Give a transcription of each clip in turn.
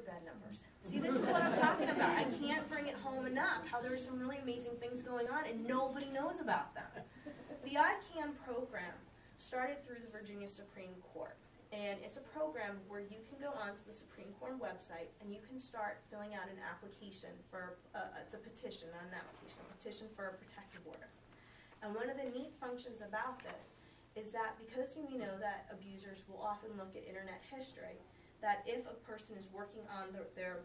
bed numbers. See, this is what I'm talking about. I can't bring it home enough, how there are some really amazing things going on and nobody knows about them. The ICANN program started through the Virginia Supreme Court. And it's a program where you can go onto the Supreme Court website and you can start filling out an application for, it's a petition, not an application, a petition for a protective order. And one of the neat functions about this is that because you know that abusers will often look at internet history, that if a person is working on their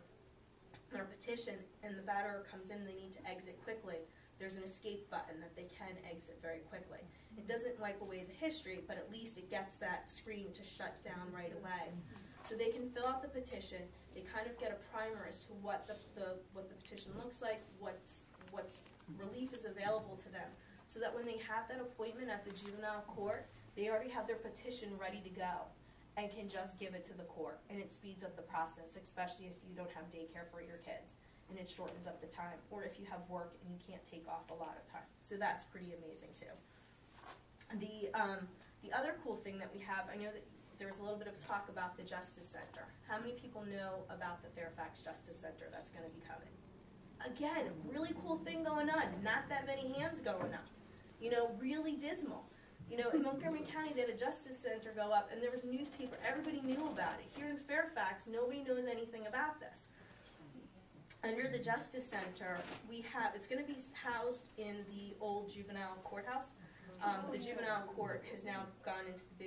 petition and the batterer comes in, they need to exit quickly, there's an escape button that they can exit very quickly. It doesn't wipe away the history, but at least it gets that screen to shut down right away. So they can fill out the petition, they kind of get a primer as to what the petition looks like, what's relief is available to them, so that when they have that appointment at the juvenile court, they already have their petition ready to go and can just give it to the court. And it speeds up the process, especially if you don't have daycare for your kids. And it shortens up the time, or if you have work and you can't take off a lot of time. So that's pretty amazing too. The other cool thing that we have, I know that there was a little bit of talk about the Justice Center. How many people know about the Fairfax Justice Center that's going to be coming? Again, really cool thing going on. Not that many hands going up. You know, really dismal. You know, in Montgomery County, they had a Justice Center go up, and there was a newspaper. Everybody knew about it. Here in Fairfax, nobody knows anything about this. Under the Justice Center, we have, it's going to be housed in the old juvenile courthouse. The juvenile court has now gone into the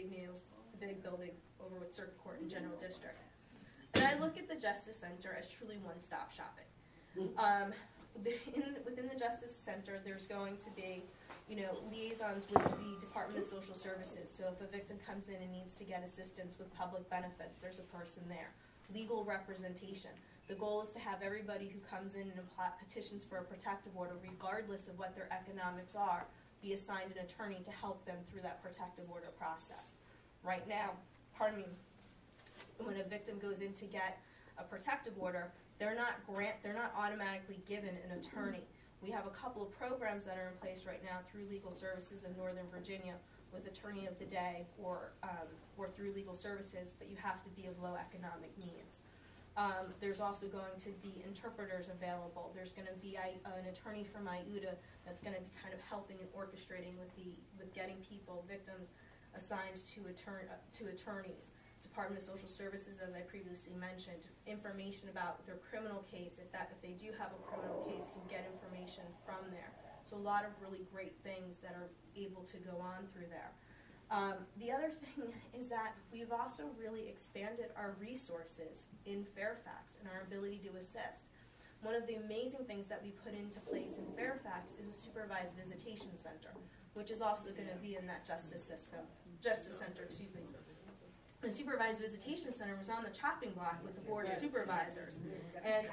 big building over with Circuit Court and General District. And I look at the Justice Center as truly one-stop shopping. Within the Justice Center, there's going to be, you know, liaisons with the Department of Social Services. So if a victim comes in and needs to get assistance with public benefits, there's a person there. Legal representation. The goal is to have everybody who comes in and petitions for a protective order, regardless of what their economics are, be assigned an attorney to help them through that protective order process. Right now, pardon me, when a victim goes in to get a protective order, they're not automatically given an attorney. We have a couple of programs that are in place right now through Legal Services in Northern Virginia with Attorney of the Day or through Legal Services, but you have to be of low economic means. There's also going to be interpreters available. There's going to be an attorney from IUTA that's going to be kind of helping and orchestrating with getting people, victims, assigned to attorneys. Department of Social Services, as I previously mentioned, information about their criminal case, if they do have a criminal case, can get information from there. So a lot of really great things that are able to go on through there. The other thing is that we've also really expanded our resources in Fairfax and our ability to assist. One of the amazing things that we put into place in Fairfax is a supervised visitation center, which is also going to be in that Justice Center, excuse me. The supervised visitation center was on the chopping block with the Board of Supervisors. And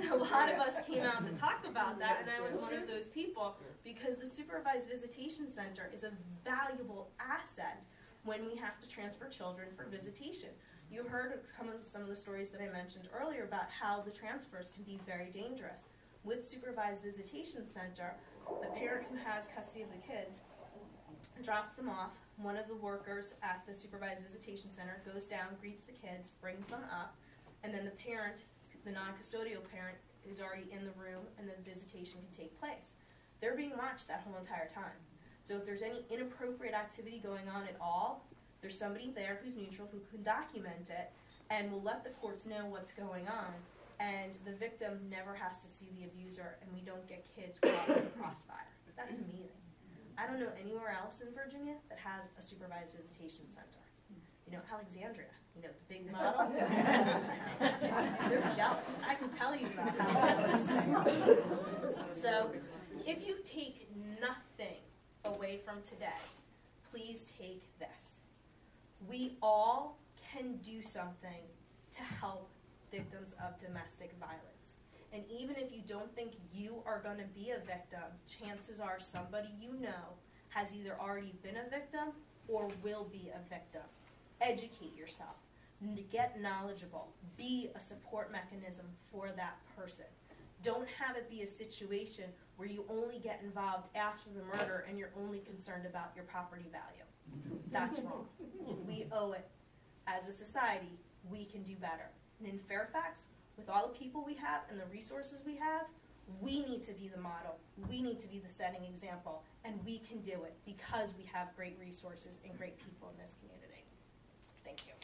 a lot of us came out to talk about that, and I was one of those people, because the supervised visitation center is a valuable asset when we have to transfer children for visitation. You heard some of the stories that I mentioned earlier about how the transfers can be very dangerous. With supervised visitation center, the parent who has custody of the kids drops them off. One of the workers at the supervised visitation center goes down, greets the kids, brings them up, and then the parent, the non-custodial parent, is already in the room, and then visitation can take place. They're being watched that whole entire time. So if there's any inappropriate activity going on at all, there's somebody there who's neutral who can document it and will let the courts know what's going on, and the victim never has to see the abuser, and we don't get kids caught in the crossfire. That's amazing. I don't know anywhere else in Virginia that has a supervised visitation center. You know, Alexandria, you know, the big model. They're jealous. I can tell you about how that is. So, if you take nothing away from today, please take this. We all can do something to help victims of domestic violence. And even if you don't think you are going to be a victim, chances are somebody you know has either already been a victim or will be a victim. Educate yourself. Get knowledgeable. Be a support mechanism for that person. Don't have it be a situation where you only get involved after the murder and you're only concerned about your property value. That's wrong. We owe it. As a society, we can do better. And in Fairfax, with all the people we have and the resources we have, we need to be the model. We need to be the setting example, and we can do it because we have great resources and great people in this community. Thank you.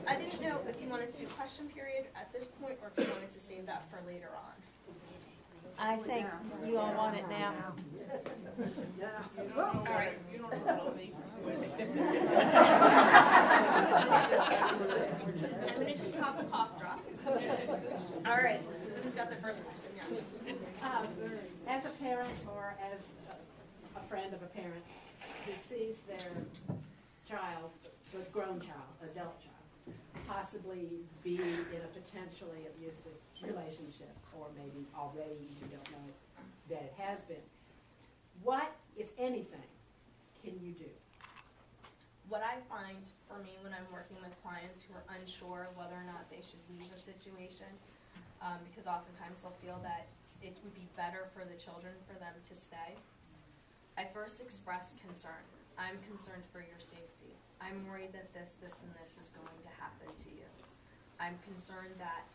I didn't know if you wanted to do question period at this point or if you wanted to save that for later on. I think you all want it now. All right. I'm going to just pop a cough drop. All right. Who's got the first question? Yes. As a parent or as a friend of a parent who sees their child, a grown child, adult child, possibly be in a potentially abusive relationship, or maybe already you don't know that it has been, what, if anything, can you do? What I find for me when I'm working with clients who are unsure of whether or not they should leave a situation, because oftentimes they'll feel that it would be better for the children for them to stay, I first express concern. I'm concerned for your safety. I'm worried that this, and this is going to happen to you. I'm concerned that